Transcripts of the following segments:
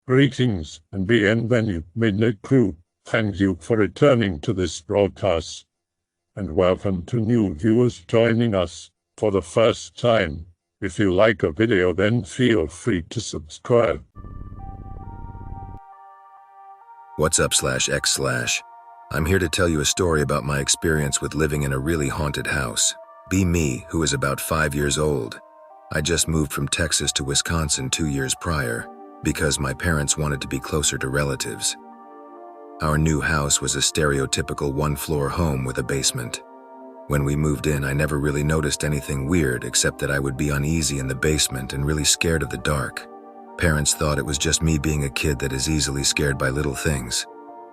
Greetings and bienvenue, Midnight Crew. Thank you for returning to this broadcast, and welcome to new viewers joining us for the first time. If you like a video, then feel free to subscribe. What's up /x/? I'm here to tell you a story about my experience with living in a really haunted house. Be me, who is about 5 years old. I just moved from Texas to Wisconsin 2 years prior because my parents wanted to be closer to relatives. Our new house was a stereotypical one-floor home with a basement. When we moved in, I never really noticed anything weird except that I would be uneasy in the basement and really scared of the dark. Parents thought it was just me being a kid that is easily scared by little things.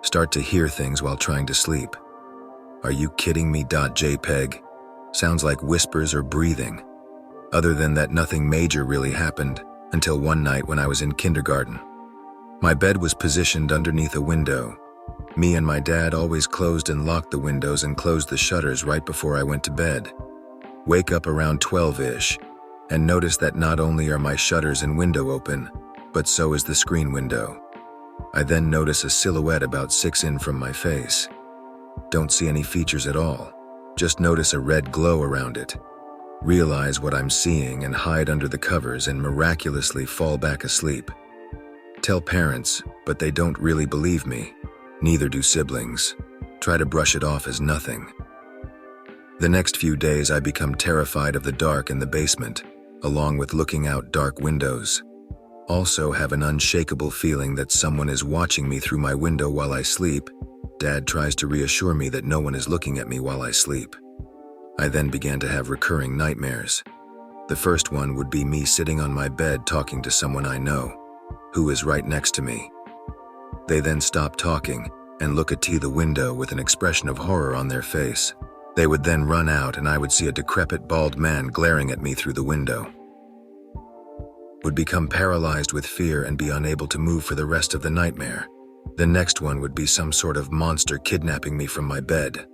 Start to hear things while trying to sleep. Are you kidding me? JPEG. Sounds like whispers or breathing. Other than that, nothing major really happened until one night when I was in kindergarten. My bed was positioned underneath a window. Me and my dad always closed and locked the windows and closed the shutters right before I went to bed. Wake up around 12-ish and notice that not only are my shutters and window open, but so is the screen window. I then notice a silhouette about 6 in from my face. Don't see any features at all. Just notice a red glow around it. Realize what I'm seeing and hide under the covers and miraculously fall back asleep. Tell parents, but they don't really believe me. Neither do siblings. Try to brush it off as nothing. The next few days I become terrified of the dark in the basement, along with looking out dark windows. Also have an unshakable feeling that someone is watching me through my window while I sleep. Dad tries to reassure me that no one is looking at me while I sleep. I then began to have recurring nightmares. The first one would be me sitting on my bed talking to someone I know, who is right next to me. They then stop talking and look at the window with an expression of horror on their face. They would then run out and I would see a decrepit bald man glaring at me through the window. Would become paralyzed with fear and be unable to move for the rest of the nightmare. The next one would be some sort of monster kidnapping me from my bed.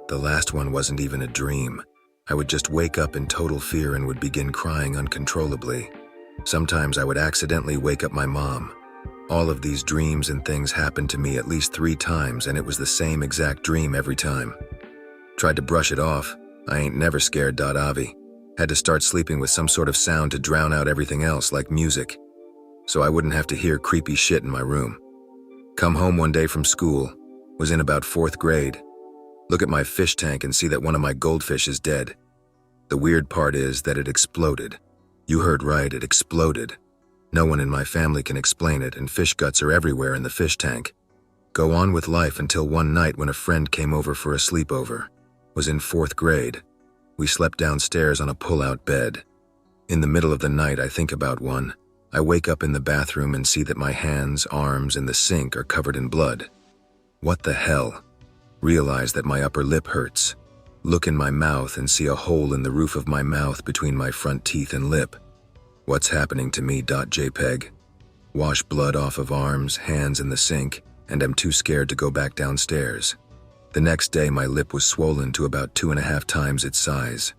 The last one wasn't even a dream. I would just wake up in total fear and would begin crying uncontrollably. Sometimes I would accidentally wake up my mom. All of these dreams and things happened to me at least 3 times, and it was the same exact dream every time. Tried to brush it off. I ain't never scared. Avi. Had to start sleeping with some sort of sound to drown out everything else, like music, so I wouldn't have to hear creepy shit in my room. Come home one day from school. Was in about 4th grade. Look at my fish tank and see that one of my goldfish is dead. The weird part is that it exploded. You heard right, it exploded. No one in my family can explain it, and fish guts are everywhere in the fish tank. Go on with life until one night when a friend came over for a sleepover. Was in 4th grade. We slept downstairs on a pull-out bed. In the middle of the night, I think about one. I wake up in the bathroom and see that my hands, arms, and the sink are covered in blood. What the hell? Realize that my upper lip hurts. Look in my mouth and see a hole in the roof of my mouth between my front teeth and lip. What's happening to me? JPEG. Wash blood off of arms, hands in the sink, and am too scared to go back downstairs. The next day my lip was swollen to about 2.5 times its size.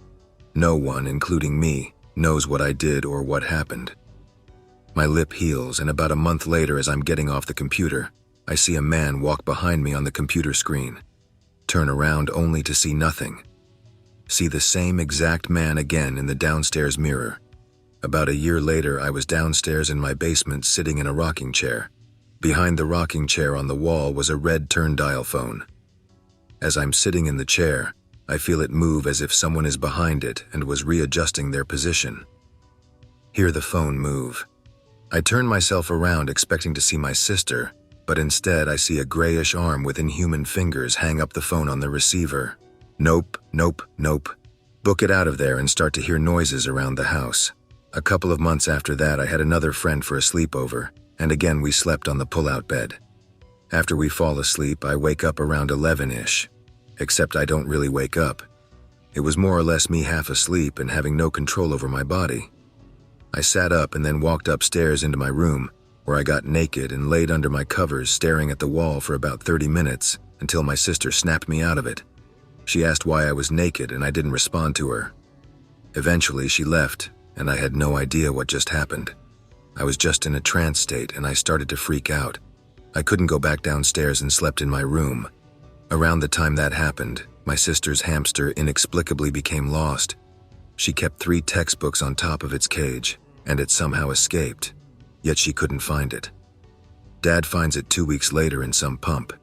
No one, including me, knows what I did or what happened. My lip heals, and about a month later, as I'm getting off the computer, I see a man walk behind me on the computer screen. Turn around only to see nothing. See the same exact man again in the downstairs mirror. About a year later, I was downstairs in my basement sitting in a rocking chair. Behind the rocking chair on the wall was a red turn-dial phone. As I'm sitting in the chair, I feel it move as if someone is behind it and was readjusting their position. Hear the phone move. I turn myself around expecting to see my sister, but instead I see a grayish arm with inhuman fingers hang up the phone on the receiver. Nope, nope, nope. Book it out of there and start to hear noises around the house. A couple of months after that, I had another friend for a sleepover, and again we slept on the pull-out bed. After we fall asleep, I wake up around 11-ish. Except I don't really wake up. It was more or less me half asleep and having no control over my body. I sat up and then walked upstairs into my room, where I got naked and laid under my covers staring at the wall for about 30 minutes until my sister snapped me out of it. She asked why I was naked and I didn't respond to her. Eventually she left and I had no idea what just happened. I was just in a trance state and I started to freak out. I couldn't go back downstairs and slept in my room. Around the time that happened, my sister's hamster inexplicably became lost. She kept 3 textbooks on top of its cage, and it somehow escaped, yet she couldn't find it. Dad finds it 2 weeks later in some pump.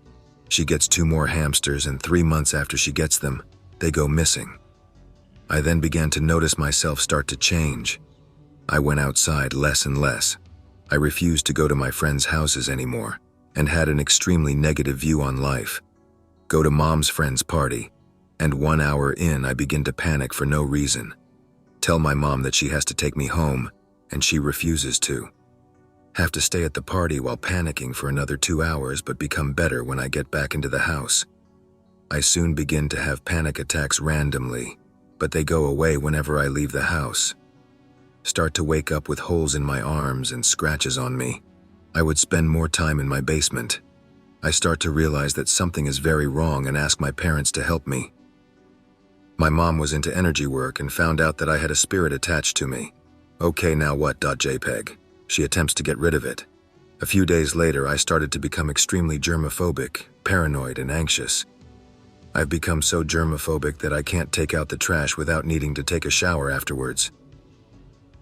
She gets 2 more hamsters, and 3 months after she gets them, they go missing. I then began to notice myself start to change. I went outside less and less. I refused to go to my friends' houses anymore, and had an extremely negative view on life. Go to mom's friend's party, and 1 hour in I begin to panic for no reason. Tell my mom that she has to take me home, and she refuses to. Have to stay at the party while panicking for another 2 hours, but become better when I get back into the house. I soon begin to have panic attacks randomly, but they go away whenever I leave the house. Start to wake up with holes in my arms and scratches on me. I would spend more time in my basement. I start to realize that something is very wrong and ask my parents to help me. My mom was into energy work and found out that I had a spirit attached to me. Okay, now what? JPEG. She attempts to get rid of it. A few days later, I started to become extremely germophobic, paranoid, and anxious. I've become so germophobic that I can't take out the trash without needing to take a shower afterwards.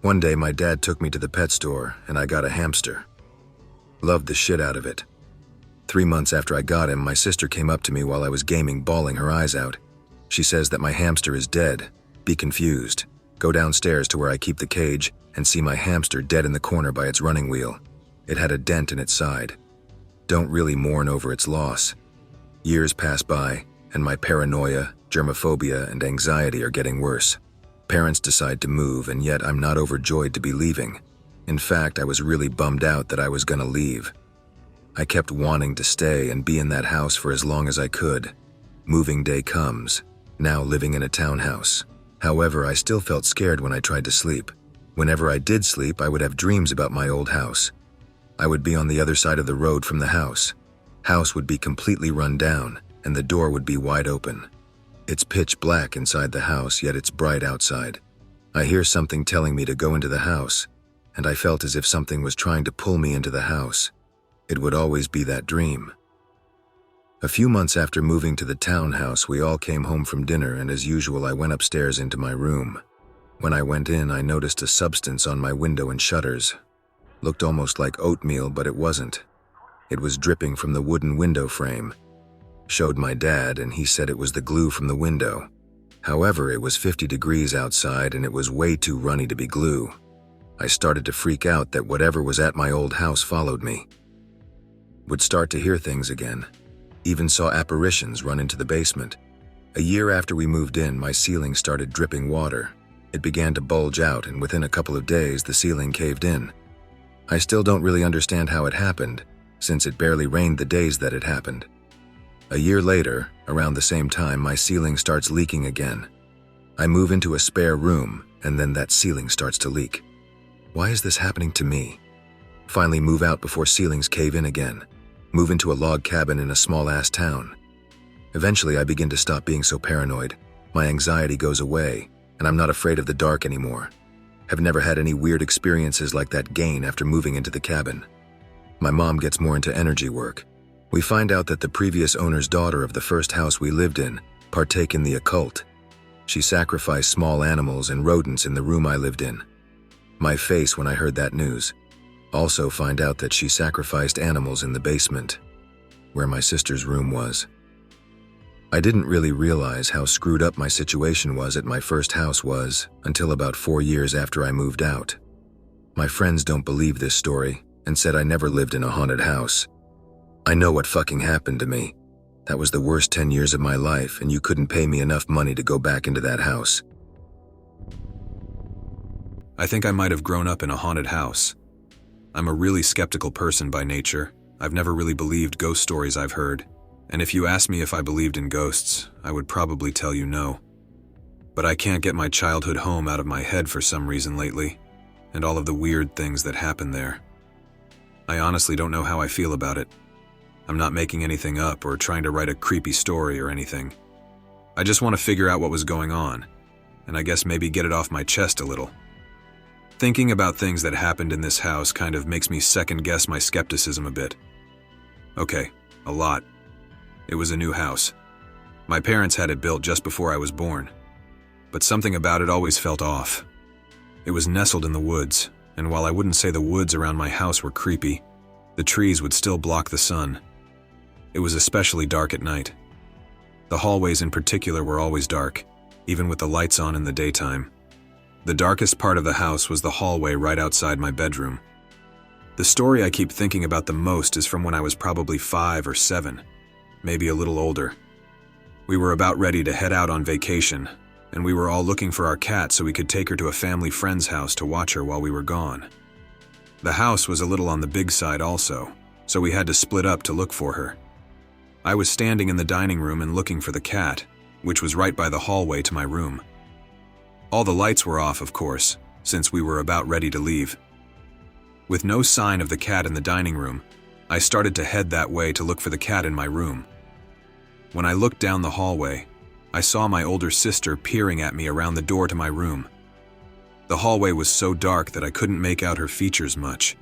One day, my dad took me to the pet store and I got a hamster. Loved the shit out of it. 3 months after I got him, my sister came up to me while I was gaming, bawling her eyes out. She says that my hamster is dead. Be confused. Go downstairs to where I keep the cage and see my hamster dead in the corner by its running wheel. It had a dent in its side. Don't really mourn over its loss. Years pass by, and my paranoia, germophobia, and anxiety are getting worse. Parents decide to move, and yet I'm not overjoyed to be leaving. In fact, I was really bummed out that I was gonna leave. I kept wanting to stay and be in that house for as long as I could. Moving day comes, now living in a townhouse. However, I still felt scared when I tried to sleep. Whenever I did sleep, I would have dreams about my old house. I would be on the other side of the road from the house. House would be completely run down, and the door would be wide open. It's pitch black inside the house, yet it's bright outside. I hear something telling me to go into the house, and I felt as if something was trying to pull me into the house. It would always be that dream. A few months after moving to the townhouse, we all came home from dinner, and as usual, I went upstairs into my room. When I went in, I noticed a substance on my window and shutters. Looked almost like oatmeal, but it wasn't. It was dripping from the wooden window frame. Showed my dad, and he said it was the glue from the window. However, it was 50 degrees outside, and it was way too runny to be glue. I started to freak out that whatever was at my old house followed me. Would start to hear things again. Even saw apparitions run into the basement. A year after we moved in, my ceiling started dripping water. It began to bulge out, and within a couple of days, the ceiling caved in. I still don't really understand how it happened, since it barely rained the days that it happened. A year later, around the same time, my ceiling starts leaking again. I move into a spare room, and then that ceiling starts to leak. Why is this happening to me? Finally move out before ceilings cave in again. Move into a log cabin in a small-ass town. Eventually, I begin to stop being so paranoid. My anxiety goes away, and I'm not afraid of the dark anymore. Have never had any weird experiences like that again after moving into the cabin. My mom gets more into energy work. We find out that the previous owner's daughter of the first house we lived in partake in the occult. She sacrificed small animals and rodents in the room I lived in. My face when I heard that news. Also find out that she sacrificed animals in the basement, where my sister's room was. I didn't really realize how screwed up my situation was at my first house was until about 4 years after I moved out. My friends don't believe this story and said I never lived in a haunted house. I know what fucking happened to me. That was the worst 10 years of my life, and you couldn't pay me enough money to go back into that house. I think I might have grown up in a haunted house. I'm a really skeptical person by nature. I've never really believed ghost stories I've heard. And if you asked me if I believed in ghosts, I would probably tell you no. But I can't get my childhood home out of my head for some reason lately, and all of the weird things that happen there. I honestly don't know how I feel about it. I'm not making anything up or trying to write a creepy story or anything. I just want to figure out what was going on, and I guess maybe get it off my chest a little. Thinking about things that happened in this house kind of makes me second-guess my skepticism a bit. Okay, a lot. It was a new house. My parents had it built just before I was born, but something about it always felt off. It was nestled in the woods, and while I wouldn't say the woods around my house were creepy, the trees would still block the sun. It was especially dark at night. The hallways in particular were always dark, even with the lights on in the daytime. The darkest part of the house was the hallway right outside my bedroom. The story I keep thinking about the most is from when I was probably 5 or 7, maybe a little older. We were about ready to head out on vacation, and we were all looking for our cat so we could take her to a family friend's house to watch her while we were gone. The house was a little on the big side also, so we had to split up to look for her. I was standing in the dining room and looking for the cat, which was right by the hallway to my room. All the lights were off, of course, since we were about ready to leave. With no sign of the cat in the dining room, I started to head that way to look for the cat in my room. When I looked down the hallway, I saw my older sister peering at me around the door to my room. The hallway was so dark that I couldn't make out her features much,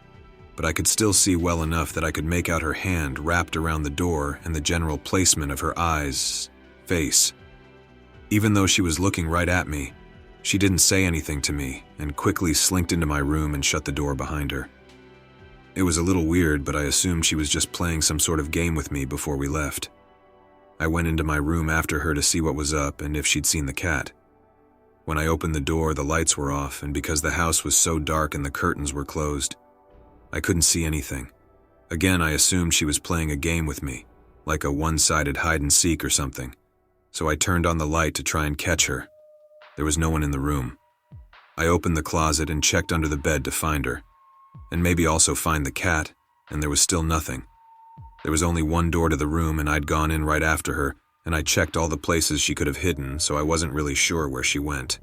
but I could still see well enough that I could make out her hand wrapped around the door and the general placement of her eyes, face. Even though she was looking right at me, she didn't say anything to me and quickly slinked into my room and shut the door behind her. It was a little weird, but I assumed she was just playing some sort of game with me before we left. I went into my room after her to see what was up and if she'd seen the cat. When I opened the door, the lights were off, and because the house was so dark and the curtains were closed, I couldn't see anything. Again, I assumed she was playing a game with me, like a one-sided hide-and-seek or something, so I turned on the light to try and catch her. There was no one in the room. I opened the closet and checked under the bed to find her, and maybe also find the cat, and there was still nothing. There was only one door to the room, and I'd gone in right after her, and I checked all the places she could have hidden, so I wasn't really sure where she went.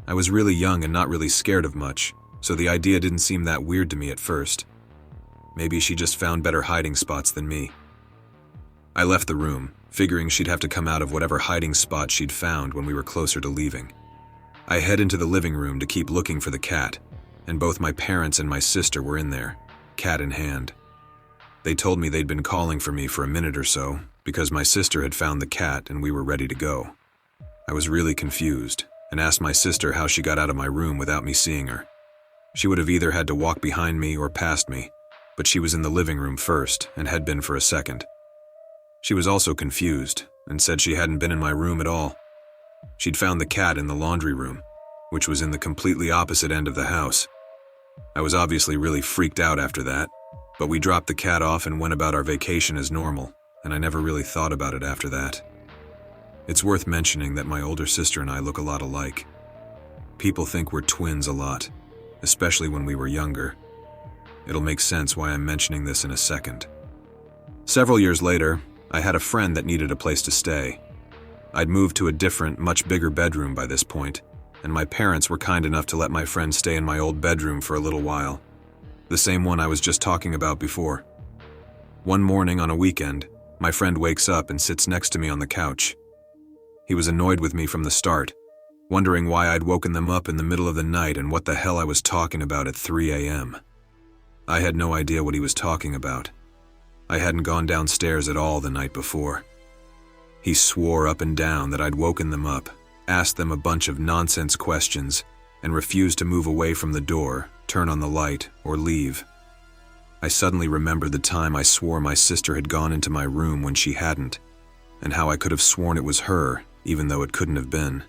I was really young and not really scared of much, so the idea didn't seem that weird to me at first. Maybe she just found better hiding spots than me. I left the room, figuring she'd have to come out of whatever hiding spot she'd found when we were closer to leaving. I head into the living room to keep looking for the cat, and both my parents and my sister were in there, cat in hand. They told me they'd been calling for me for a minute or so, because my sister had found the cat and we were ready to go. I was really confused, and asked my sister how she got out of my room without me seeing her. She would have either had to walk behind me or past me, but she was in the living room first, and had been for a second. She was also confused, and said she hadn't been in my room at all. She'd found the cat in the laundry room, which was in the completely opposite end of the house. I was obviously really freaked out after that, but we dropped the cat off and went about our vacation as normal, and I never really thought about it after that. It's worth mentioning that my older sister and I look a lot alike. People think we're twins a lot, especially when we were younger. It'll make sense why I'm mentioning this in a second. Several years later, I had a friend that needed a place to stay. I'd moved to a different, much bigger bedroom by this point, and my parents were kind enough to let my friend stay in my old bedroom for a little while, the same one I was just talking about before. One morning on a weekend, my friend wakes up and sits next to me on the couch. He was annoyed with me from the start, wondering why I'd woken them up in the middle of the night and what the hell I was talking about at 3 a.m. I had no idea what he was talking about. I hadn't gone downstairs at all the night before. He swore up and down that I'd woken them up, asked them a bunch of nonsense questions, and refused to move away from the door, turn on the light, or leave. I suddenly remembered the time I swore my sister had gone into my room when she hadn't, and how I could have sworn it was her, even though it couldn't have been.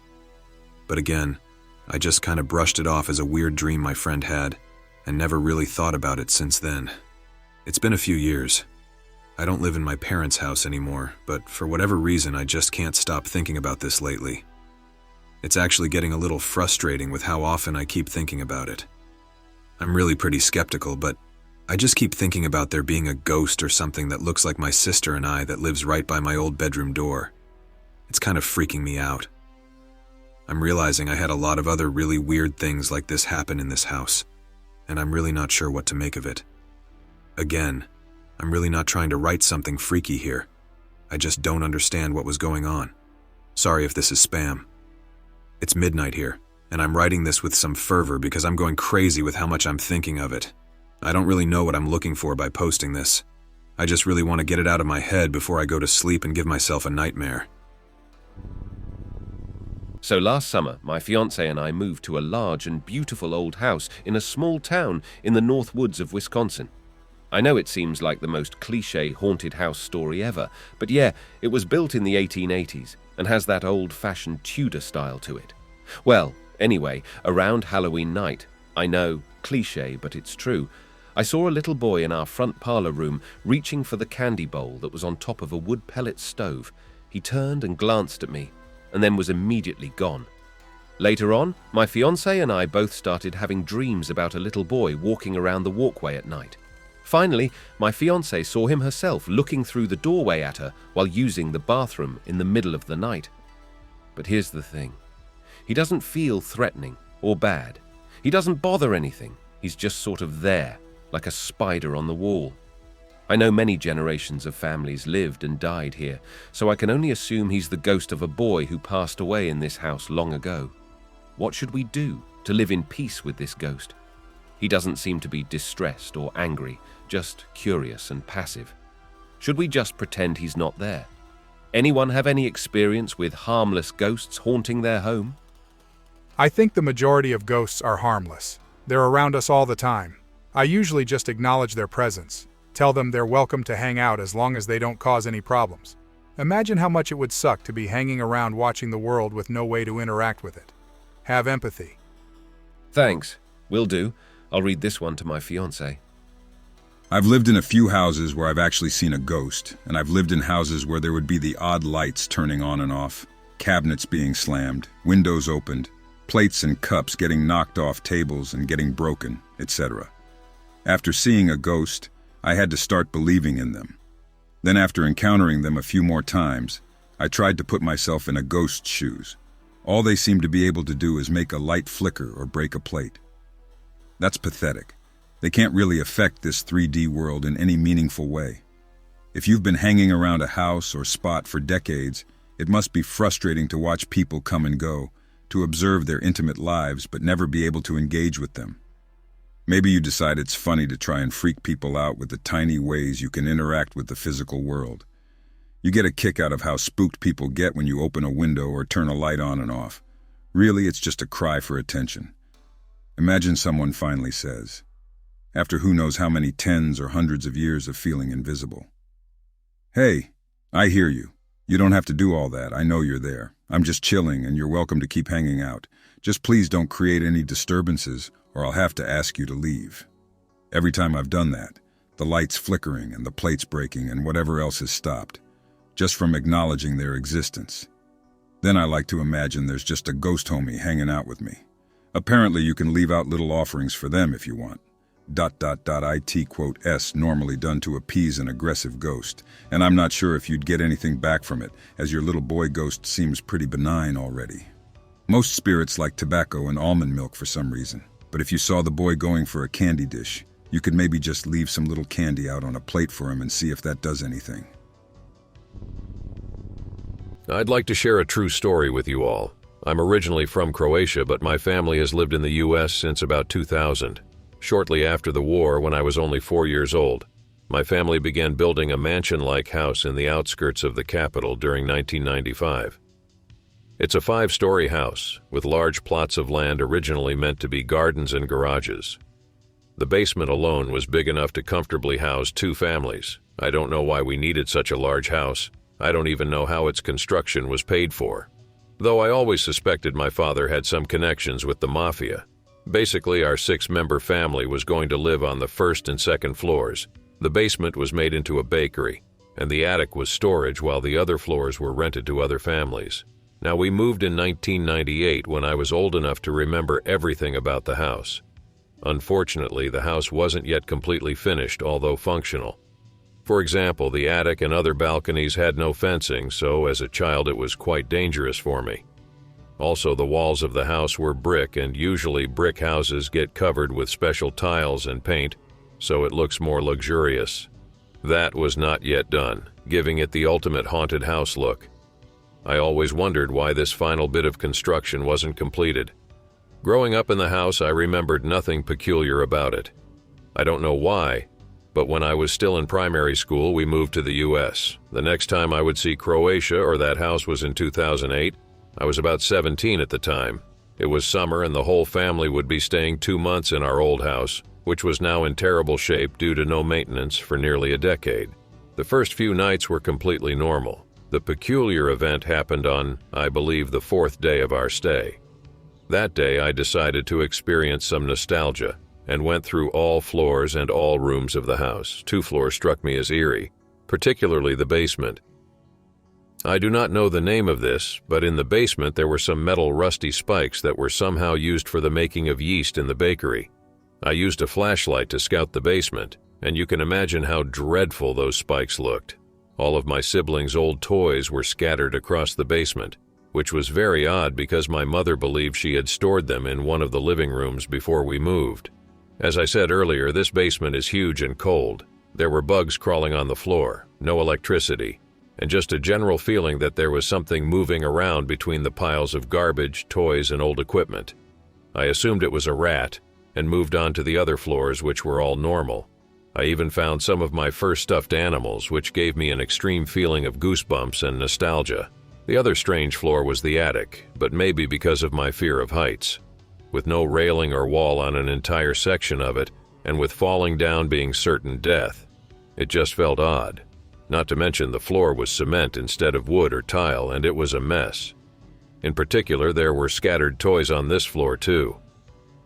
But again, I just kind of brushed it off as a weird dream my friend had, and never really thought about it since then. It's been a few years. I don't live in my parents' house anymore, but for whatever reason I just can't stop thinking about this lately. It's actually getting a little frustrating with how often I keep thinking about it. I'm really pretty skeptical, but I just keep thinking about there being a ghost or something that looks like my sister and I that lives right by my old bedroom door. It's kind of freaking me out. I'm realizing I had a lot of other really weird things like this happen in this house, and I'm really not sure what to make of it. Again, I'm really not trying to write something freaky here. I just don't understand what was going on. Sorry if this is spam. It's midnight here, and I'm writing this with some fervor because I'm going crazy with how much I'm thinking of it. I don't really know what I'm looking for by posting this. I just really want to get it out of my head before I go to sleep and give myself a nightmare. So last summer, my fiancé and I moved to a large and beautiful old house in a small town in the North Woods of Wisconsin. I know it seems like the most cliché haunted house story ever, but yeah, it was built in the 1880s and has that old-fashioned Tudor style to it. Well, anyway, around Halloween night, I know, cliché, but it's true, I saw a little boy in our front parlor room reaching for the candy bowl that was on top of a wood pellet stove. He turned and glanced at me, and then was immediately gone. Later on, my fiancé and I both started having dreams about a little boy walking around the walkway at night. Finally, my fiancée saw him herself looking through the doorway at her while using the bathroom in the middle of the night. But here's the thing. He doesn't feel threatening or bad. He doesn't bother anything. He's just sort of there, like a spider on the wall. I know many generations of families lived and died here, so I can only assume he's the ghost of a boy who passed away in this house long ago. What should we do to live in peace with this ghost? He doesn't seem to be distressed or angry, just curious and passive. Should we just pretend he's not there? Anyone have any experience with harmless ghosts haunting their home? I think the majority of ghosts are harmless. They're around us all the time. I usually just acknowledge their presence. Tell them they're welcome to hang out as long as they don't cause any problems. Imagine how much it would suck to be hanging around watching the world with no way to interact with it. Have empathy. Thanks. Will do. I'll read this one to my fiancé. I've lived in a few houses where I've actually seen a ghost, and I've lived in houses where there would be the odd lights turning on and off, cabinets being slammed, windows opened, plates and cups getting knocked off tables and getting broken, etc. After seeing a ghost, I had to start believing in them. Then after encountering them a few more times, I tried to put myself in a ghost's shoes. All they seem to be able to do is make a light flicker or break a plate. That's pathetic. They can't really affect this 3D world in any meaningful way. If you've been hanging around a house or spot for decades, it must be frustrating to watch people come and go, to observe their intimate lives but never be able to engage with them. Maybe you decide it's funny to try and freak people out with the tiny ways you can interact with the physical world. You get a kick out of how spooked people get when you open a window or turn a light on and off. Really, it's just a cry for attention. Imagine someone finally says, after who knows how many tens or hundreds of years of feeling invisible, "Hey, I hear you. You don't have to do all that. I know you're there. I'm just chilling and you're welcome to keep hanging out. Just please don't create any disturbances or I'll have to ask you to leave." Every time I've done that, the lights flickering and the plates breaking and whatever else has stopped, just from acknowledging their existence. Then I like to imagine there's just a ghost homie hanging out with me. Apparently you can leave out little offerings for them if you want. ... IT quote S normally done to appease an aggressive ghost, and I'm not sure if you'd get anything back from it, as your little boy ghost seems pretty benign already. Most spirits like tobacco and almond milk for some reason, but if you saw the boy going for a candy dish, you could maybe just leave some little candy out on a plate for him and see if that does anything. I'd like to share a true story with you all. I'm originally from Croatia, but my family has lived in the U.S. since about 2000. Shortly after the war, when I was only 4 years old, my family began building a mansion-like house in the outskirts of the capital during 1995. It's a 5-story house, with large plots of land originally meant to be gardens and garages. The basement alone was big enough to comfortably house 2 families. I don't know why we needed such a large house. I don't even know how its construction was paid for. Though I always suspected my father had some connections with the mafia. Basically, our 6-member family was going to live on the 1st and 2nd floors. The basement was made into a bakery, and the attic was storage while the other floors were rented to other families. Now, we moved in 1998 when I was old enough to remember everything about the house. Unfortunately, the house wasn't yet completely finished, although functional. For example, the attic and other balconies had no fencing, so as a child it was quite dangerous for me. Also, the walls of the house were brick, and usually brick houses get covered with special tiles and paint, so it looks more luxurious. That was not yet done, giving it the ultimate haunted house look. I always wondered why this final bit of construction wasn't completed. Growing up in the house, I remembered nothing peculiar about it. I don't know why, but when I was still in primary school, we moved to the US. The next time I would see Croatia or that house was in 2008. I was about 17 at the time. It was summer and the whole family would be staying 2 months in our old house, which was now in terrible shape due to no maintenance for nearly a decade. The first few nights were completely normal. The peculiar event happened on, I believe, the 4th day of our stay. That day, I decided to experience some nostalgia and went through all floors and all rooms of the house. 2 floors struck me as eerie, particularly the basement. I do not know the name of this, but in the basement there were some metal rusty spikes that were somehow used for the making of yeast in the bakery. I used a flashlight to scout the basement, and you can imagine how dreadful those spikes looked. All of my siblings' old toys were scattered across the basement, which was very odd because my mother believed she had stored them in one of the living rooms before we moved. As I said earlier, this basement is huge and cold. There were bugs crawling on the floor, no electricity, and just a general feeling that there was something moving around between the piles of garbage, toys, and old equipment. I assumed it was a rat and moved on to the other floors, which were all normal. I even found some of my first stuffed animals, which gave me an extreme feeling of goosebumps and nostalgia. The other strange floor was the attic, but maybe because of my fear of heights. With no railing or wall on an entire section of it, and with falling down being certain death, it just felt odd. Not to mention the floor was cement instead of wood or tile, and it was a mess. In particular, there were scattered toys on this floor too.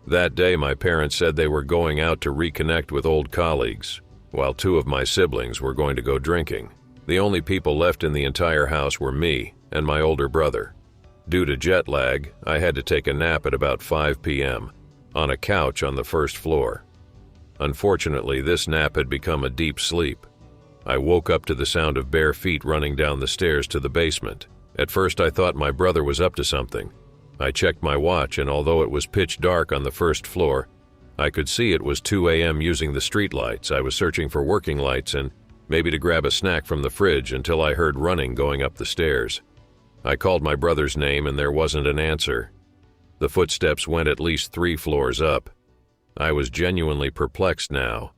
That day, my parents said they were going out to reconnect with old colleagues, while 2 of my siblings were going to go drinking. The only people left in the entire house were me and my older brother. Due to jet lag, I had to take a nap at about 5 p.m. on a couch on the first floor. Unfortunately, this nap had become a deep sleep. I woke up to the sound of bare feet running down the stairs to the basement. At first, I thought my brother was up to something. I checked my watch, and although it was pitch dark on the first floor, I could see it was 2 a.m. using the street lights. I was searching for working lights and maybe to grab a snack from the fridge until I heard running going up the stairs. I called my brother's name and there wasn't an answer. The footsteps went at least 3 floors up. I was genuinely perplexed now.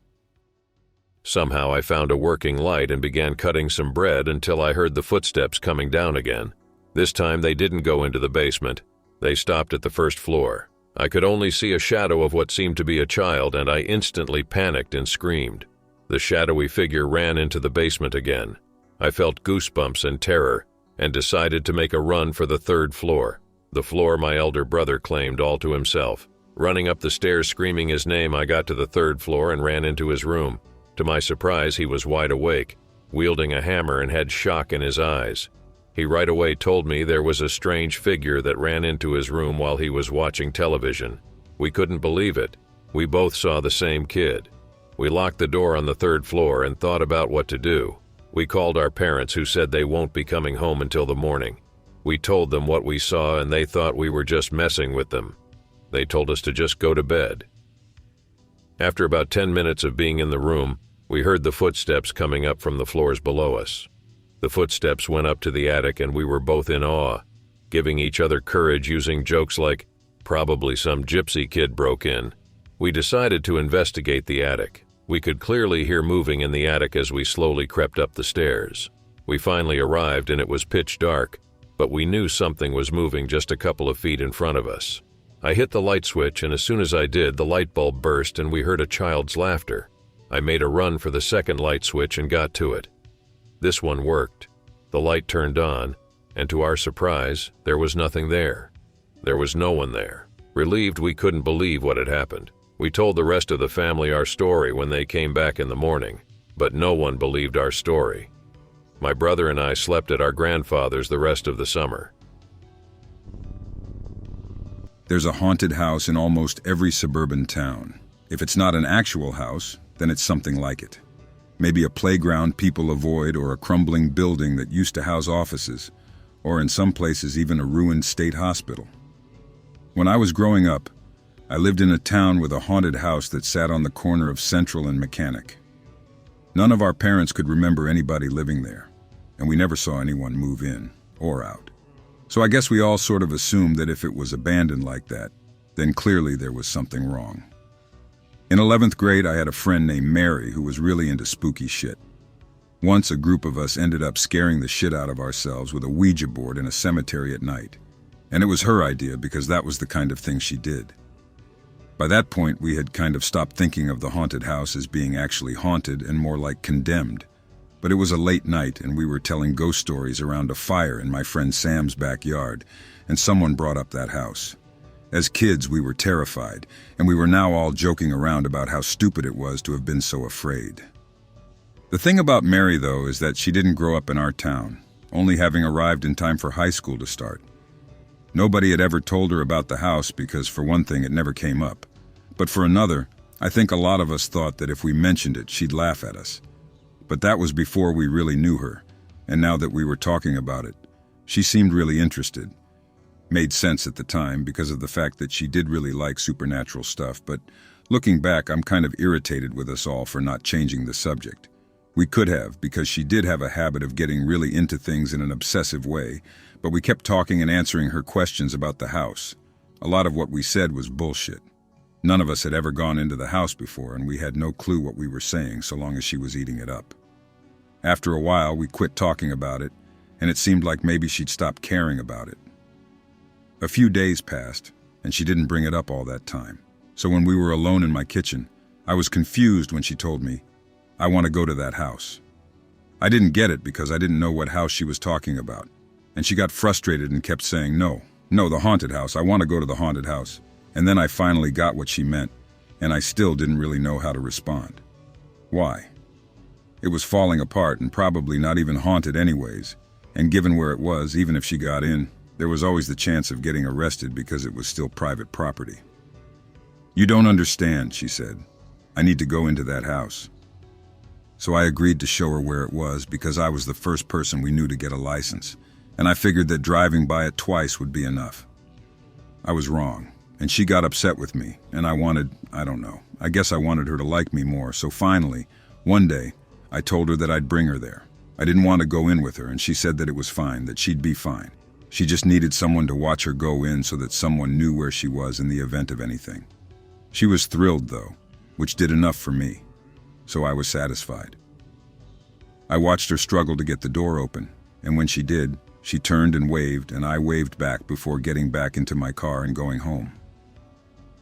Somehow I found a working light and began cutting some bread until I heard the footsteps coming down again. This time they didn't go into the basement. They stopped at the first floor. I could only see a shadow of what seemed to be a child, and I instantly panicked and screamed. The shadowy figure ran into the basement again. I felt goosebumps and terror, and decided to make a run for the 3rd floor, the floor my elder brother claimed all to himself. Running up the stairs screaming his name, I got to the 3rd floor and ran into his room. To my surprise, he was wide awake, wielding a hammer and had shock in his eyes. He right away told me there was a strange figure that ran into his room while he was watching television. We couldn't believe it. We both saw the same kid. We locked the door on the 3rd floor and thought about what to do. We called our parents, who said they won't be coming home until the morning. We told them what we saw and they thought we were just messing with them. They told us to just go to bed. After about 10 minutes of being in the room, we heard the footsteps coming up from the floors below us. The footsteps went up to the attic and we were both in awe, giving each other courage using jokes like, "Probably some gypsy kid broke in." We decided to investigate the attic. We could clearly hear moving in the attic as we slowly crept up the stairs. We finally arrived and it was pitch dark, but we knew something was moving just a couple of feet in front of us. I hit the light switch, and as soon as I did, the light bulb burst and we heard a child's laughter. I made a run for the 2nd light switch and got to it. This one worked. The light turned on, and to our surprise, there was nothing there. There was no one there. Relieved, we couldn't believe what had happened. We told the rest of the family our story when they came back in the morning, but no one believed our story. My brother and I slept at our grandfather's the rest of the summer. There's a haunted house in almost every suburban town. If it's not an actual house, then it's something like it. Maybe a playground people avoid, or a crumbling building that used to house offices, or in some places even a ruined state hospital. When I was growing up, I lived in a town with a haunted house that sat on the corner of Central and Mechanic. None of our parents could remember anybody living there, and we never saw anyone move in or out. So I guess we all sort of assumed that if it was abandoned like that, then clearly there was something wrong. In 11th grade, I had a friend named Mary who was really into spooky shit. Once a group of us ended up scaring the shit out of ourselves with a Ouija board in a cemetery at night. And it was her idea because that was the kind of thing she did. By that point, we had kind of stopped thinking of the haunted house as being actually haunted and more like condemned. But it was a late night and we were telling ghost stories around a fire in my friend Sam's backyard, and someone brought up that house. As kids, we were terrified, and we were now all joking around about how stupid it was to have been so afraid. The thing about Mary, though, is that she didn't grow up in our town, only having arrived in time for high school to start. Nobody had ever told her about the house because, for one thing, it never came up. But for another, I think a lot of us thought that if we mentioned it, she'd laugh at us. But that was before we really knew her, and now that we were talking about it, she seemed really interested. Made sense at the time because of the fact that she did really like supernatural stuff, but looking back, I'm kind of irritated with us all for not changing the subject. We could have, because she did have a habit of getting really into things in an obsessive way, but we kept talking and answering her questions about the house. A lot of what we said was bullshit. None of us had ever gone into the house before, and we had no clue what we were saying so long as she was eating it up. After a while, we quit talking about it, and it seemed like maybe she'd stopped caring about it. A few days passed, and she didn't bring it up all that time. So when we were alone in my kitchen, I was confused when she told me, "I want to go to that house." I didn't get it because I didn't know what house she was talking about, and she got frustrated and kept saying, "No, the haunted house, I want to go to the haunted house." And then I finally got what she meant, and I still didn't really know how to respond. Why? It was falling apart and probably not even haunted anyways, and given where it was, even if she got in, there was always the chance of getting arrested because it was still private property. "You don't understand," she said. "I need to go into that house." So I agreed to show her where it was because I was the first person we knew to get a license, and I figured that driving by it twice would be enough. I was wrong, and she got upset with me, and I guess I wanted her to like me more, so finally, one day, I told her that I'd bring her there. I didn't want to go in with her, and she said that it was fine, that she'd be fine. She just needed someone to watch her go in so that someone knew where she was in the event of anything. She was thrilled, though, which did enough for me, so I was satisfied. I watched her struggle to get the door open, and when she did, she turned and waved, and I waved back before getting back into my car and going home.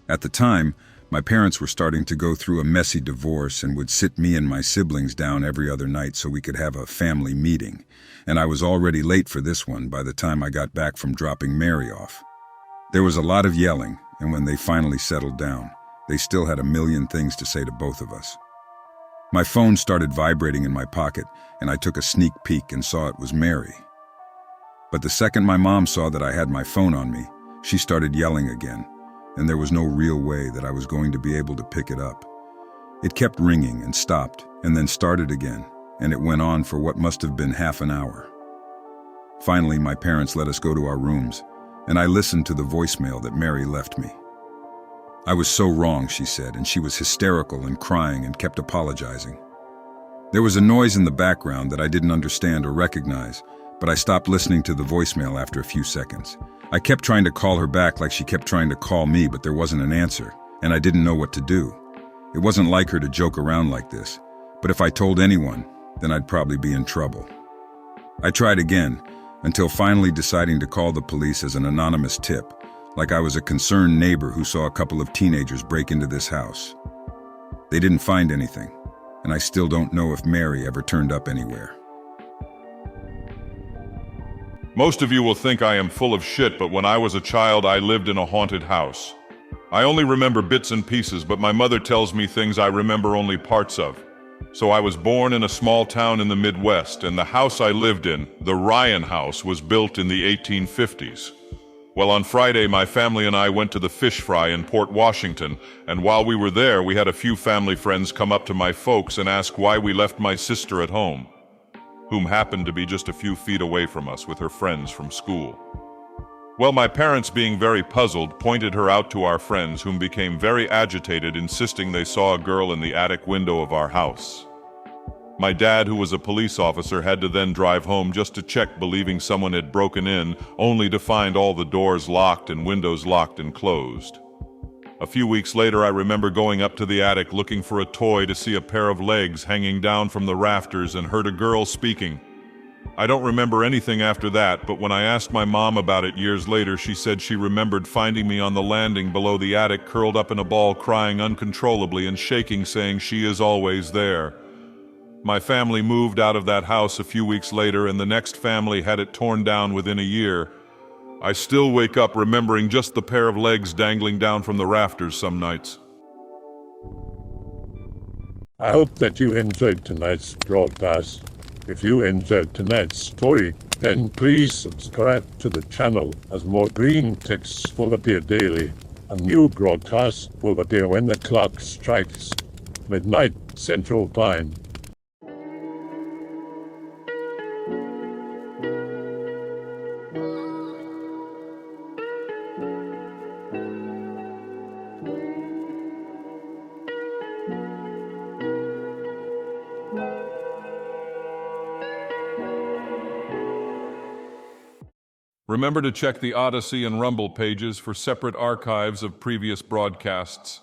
At the time, my parents were starting to go through a messy divorce and would sit me and my siblings down every other night so we could have a family meeting, and I was already late for this one by the time I got back from dropping Mary off. There was a lot of yelling, and when they finally settled down, they still had a million things to say to both of us. My phone started vibrating in my pocket, and I took a sneak peek and saw it was Mary. But the second my mom saw that I had my phone on me, she started yelling again, and there was no real way that I was going to be able to pick it up. It kept ringing and stopped, and then started again, and it went on for what must have been half an hour. Finally, my parents let us go to our rooms, and I listened to the voicemail that Mary left me. I was so wrong, she said, and she was hysterical and crying and kept apologizing. There was a noise in the background that I didn't understand or recognize, but I stopped listening to the voicemail after a few seconds. I kept trying to call her back like she kept trying to call me, but there wasn't an answer, and I didn't know what to do. It wasn't like her to joke around like this, but if I told anyone, then I'd probably be in trouble. I tried again, until finally deciding to call the police as an anonymous tip, like I was a concerned neighbor who saw a couple of teenagers break into this house. They didn't find anything, and I still don't know if Mary ever turned up anywhere. Most of you will think I am full of shit, but when I was a child, I lived in a haunted house. I only remember bits and pieces, but my mother tells me things I remember only parts of. So I was born in a small town in the Midwest, and the house I lived in, the Ryan House, was built in the 1850s. Well, on Friday, my family and I went to the fish fry in Port Washington, and while we were there, we had a few family friends come up to my folks and ask why we left my sister at home, whom happened to be just a few feet away from us with her friends from school. Well, my parents, being very puzzled, pointed her out to our friends, whom became very agitated, insisting they saw a girl in the attic window of our house. My dad, who was a police officer, had to then drive home just to check, believing someone had broken in, only to find all the doors locked and windows locked and closed. A few weeks later, I remember going up to the attic looking for a toy to see a pair of legs hanging down from the rafters and heard a girl speaking. I don't remember anything after that, but when I asked my mom about it years later, she said she remembered finding me on the landing below the attic, curled up in a ball, crying uncontrollably and shaking, saying she is always there. My family moved out of that house a few weeks later, and the next family had it torn down within a year. I still wake up remembering just the pair of legs dangling down from the rafters some nights. I hope that you enjoyed tonight's broadcast. If you enjoyed tonight's story, then please subscribe to the channel, as more green texts will appear daily. A new broadcast will appear when the clock strikes midnight Central Time. Remember to check the Odyssey and Rumble pages for separate archives of previous broadcasts.